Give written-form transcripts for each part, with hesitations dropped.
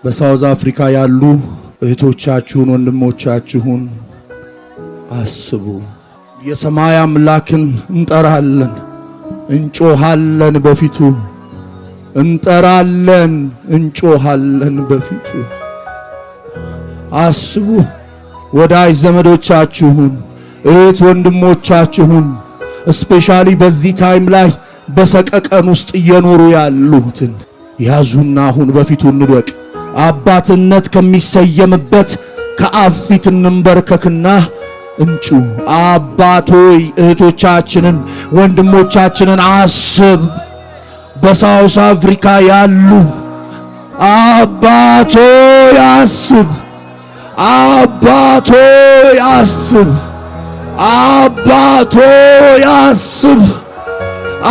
በሳውዝ አፍሪካ ያሉ እህቶቻችሁን ወንድሞቻችሁን አስቡ። የሰማይ አምላክን እንጠራለን፣ እንጮሃለን በፊቱ እንጠራለን፣ እንጮሃለን በፊቱ። አስቡ ወዳጅ ዘመዶቻችሁን እህት ወንድሞቻችሁን ስፔሻሊ በዚህ ታይም ላይ በሰቀቀን ውስጥ እየኖሩ ያሉትን ያዙና አሁን በፊቱ እንድወቅ። አባትነት ከሚሰየምበት ከአብ ፊት እንንበርከክና እንጩ። አባቶይ እህቶቻችንን ወንድሞቻችንን አስብ። በሳውዝ አፍሪካ ያሉ አባቶይ አስብ፣ አባቶይ አስብ፣ አባቶይ አስብ።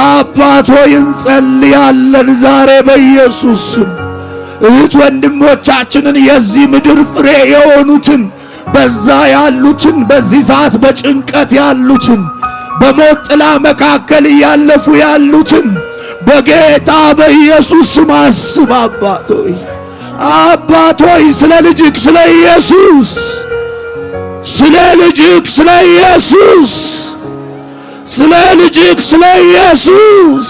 አባቶይ እንጸልያለን ዛሬ በኢየሱስ ስም እህት ወንድሞቻችንን የዚህ ምድር ፍሬ የሆኑትን በዛ ያሉትን በዚህ ሰዓት በጭንቀት ያሉትን በሞት ጥላ መካከል እያለፉ ያሉትን በጌታ በኢየሱስ ስም አስብ። አባቶይ አባቶይ ስለ ልጅክ ስለ ኢየሱስ ስለ ልጅክ ስለ ኢየሱስ ስለ ልጅክ ስለ ኢየሱስ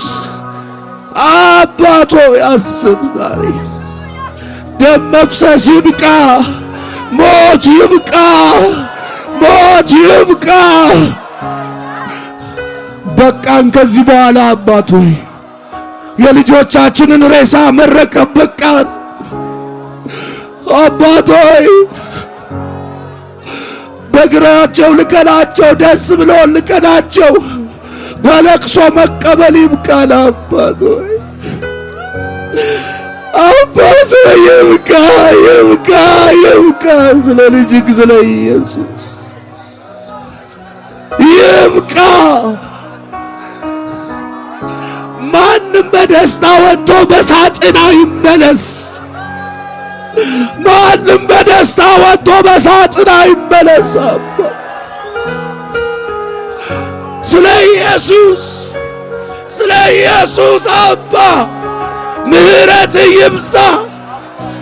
አባቶይ አስብ። ዛሬ ደም መፍሰስ ይብቃ፣ ሞት ይብቃ፣ ሞት ይብቃ። በቃን ከዚህ በኋላ አባቶይ የልጆቻችንን ሬሳ መረከብ በቃን። አባቶይ በግራቸው ልከናቸው፣ ደስ ብሎ ልከናቸው፣ በለቅሶ መቀበል ይብቃን። አባቶይ አባቶይ ይብቃ፣ ይብቃ፣ ይብቃ። ስለ ልጅክ ስለ ኢየሱስ ይብቃ። ማንም በደስታ ወጥቶ በሳጥን አይመለስ። ማንም በደስታ ወጥቶ በሳጥን አይመለስ። አባ ስለ ኢየሱስ ስለ ኢየሱስ አባ ምህረት ይብዛ፣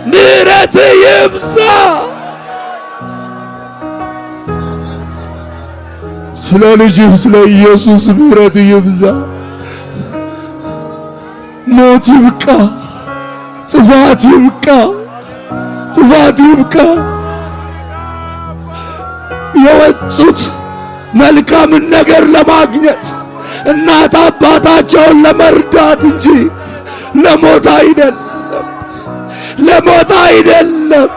ምህረት ይብዛ። ስለ ልጅህ ስለ ኢየሱስ ምህረት ይብዛ። ሞት ይብቃ፣ ጥፋት ይብቃ፣ ጥፋት ይብቃ። የወጡት መልካምን ነገር ለማግኘት እናት አባታቸውን ለመርዳት እንጂ ለሞት አይደለም፣ ለሞት አይደለም።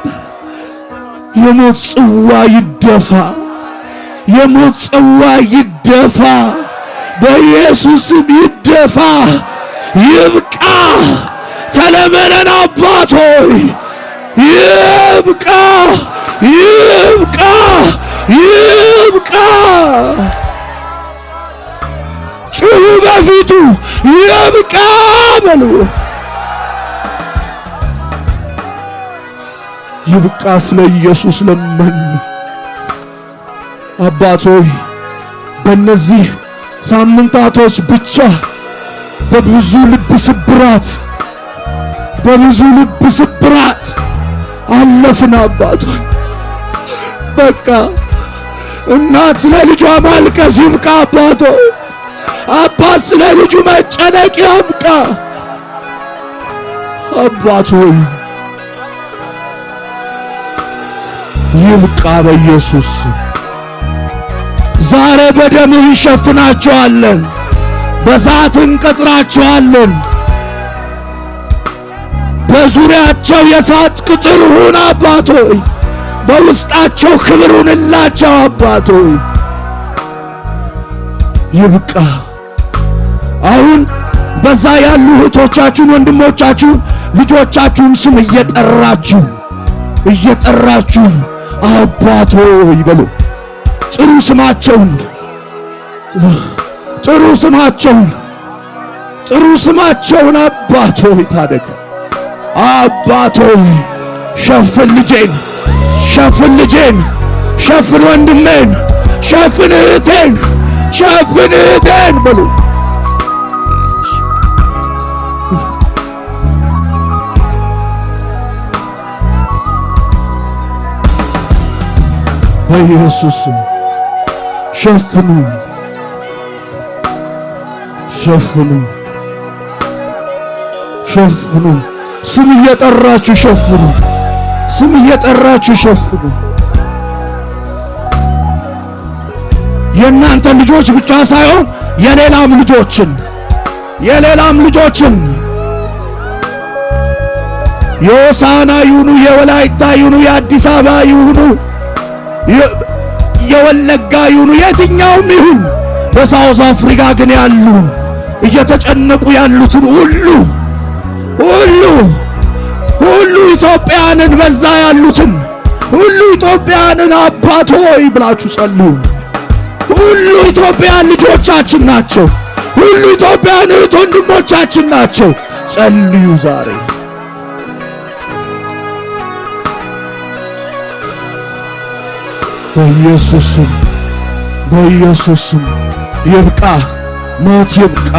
የሞት ጽዋ ይደፋ፣ የሞት ጽዋ ይደፋ፣ በኢየሱስም ይደፋ። ይብቃ፣ ተለመነን አባቶይ። ይብቃ፣ ይብቃ፣ ይብቃ። ጩሁ በፊቱ ይብቃ በሉ። ይብቃ። ስለ ኢየሱስ ለመን። አባቶይ በእነዚህ ሳምንታቶች ብቻ በብዙ ልብ ስብራት በብዙ ልብ ስብራት አለፍን። አባቶይ በቃ እናት ስለ ልጇ ማልቀስ ይብቃ። አባቶይ አባት ስለ ልጁ መጨነቅ ይብቃ። አባቶይ ይብቃ። በኢየሱስ ዛሬ በደምህ እንሸፍናቸዋለን፣ በእሳት እንቀጥራቸዋለን። በዙሪያቸው የእሳት ቅጥር ሁን አባቶይ፣ በውስጣቸው ክብር ሁንላቸው አባቶይ። ይብቃ። አሁን በዛ ያሉ እህቶቻችሁን ወንድሞቻችሁን ልጆቻችሁን ስም እየጠራችሁ አባቶይ በሉ። ጥሩ ስማቸውን ጥሩ ስማቸውን ጥሩ ስማቸውን አባቶይ ታደግ። አባቶይ ሸፍን ልጄን፣ ሸፍን ልጄን፣ ሸፍን ወንድሜን፣ ሸፍን እህቴን፣ ሸፍን እህቴን በሉ። በኢየሱስ ሸፍኑ ሸፍኑ ሸፍኑ። ስም እየጠራችሁ ሸፍኑ። ስም እየጠራችሁ ሸፍኑ። የእናንተ ልጆች ብቻ ሳይሆን የሌላም ልጆችን የሆሳዕና ይሁኑ፣ የወላይታ ይሁኑ፣ የአዲስ አበባ ይሁኑ፣ የወለጋ ይሁኑ፣ የትኛውም ይሁን በሳውዝ አፍሪካ ግን ያሉ እየተጨነቁ ያሉትን ሁሉ ኢትዮጵያንን በዛ ያሉትን ሁሉ ኢትዮጵያንን አባት ሆይ ብላችሁ ጸልዩ። ሁሉ ኢትዮጵያን ልጆቻችን ናቸው። ሁሉ ኢትዮጵያን እህት ወንድሞቻችን ናቸው። ጸልዩ ዛሬ በኢየሱስም ይብቃ፣ ሞት ይብቃ።